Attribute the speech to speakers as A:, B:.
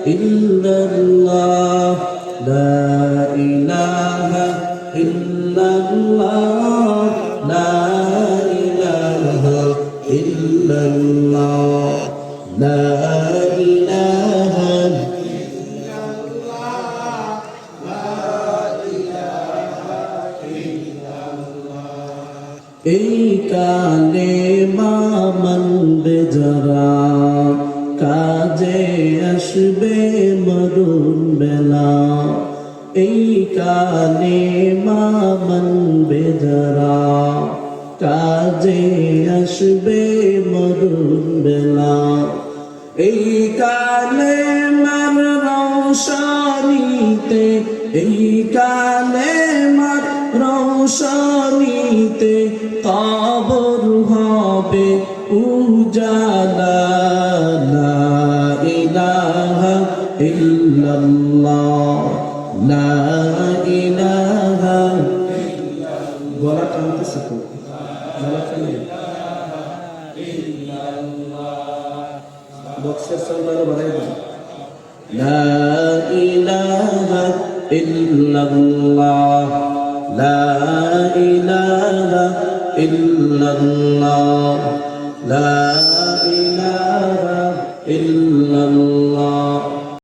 A: illallah, la ilaha illallah, la ilaha illallah, la ilaha এই কালেমা মানবে যারা কাজে আসবে মরুন বেলা। এই কালেমা মানবে যারা কাজে আসবে মরুন বেলা। এই কালেমার রওশনীতে, এই কালেমার রওশনীতে কবর হবে উজালা। লা ইলাহা ইল্লাল্লাহ, লা ইলাহা। গলা টানতেছে তো, গলা টানে বক্সের সাউন্ড আরো বাড়াই দেন। লা ইলাহা ইল্লাল্লাহ, লা ইলাহা ইল্লাল্লাহ, লা ইলাহা ইল্লাল্লাহ।